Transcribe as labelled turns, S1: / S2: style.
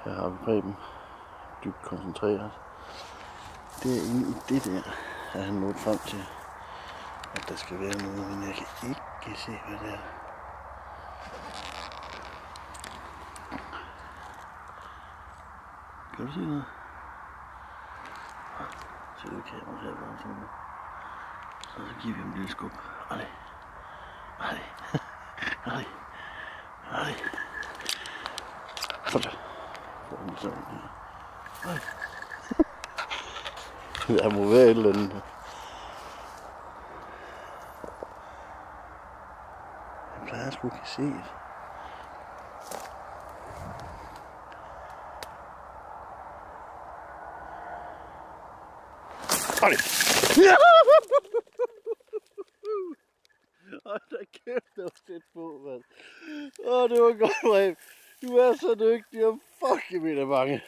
S1: Her har vi Preben. Dybt koncentreret. Derinde i det der er han nået frem til, at der skal være noget, men jeg kan ikke se, hvad det er. Kan du se noget? Så du kameraet her bare sådan noget. Og så giver vi ham en lille skub. Ej. Ej. Ej. Ej. Sådan. Får den sådan her. Ej. Der må være et eller andet. Jeg plejer sgu ikke at se det. Ej! Hold da kæft, det var tæt på, mand. Åh, det var godt, Preben. Du er så dygtig, og fuck, jeg bliver bange.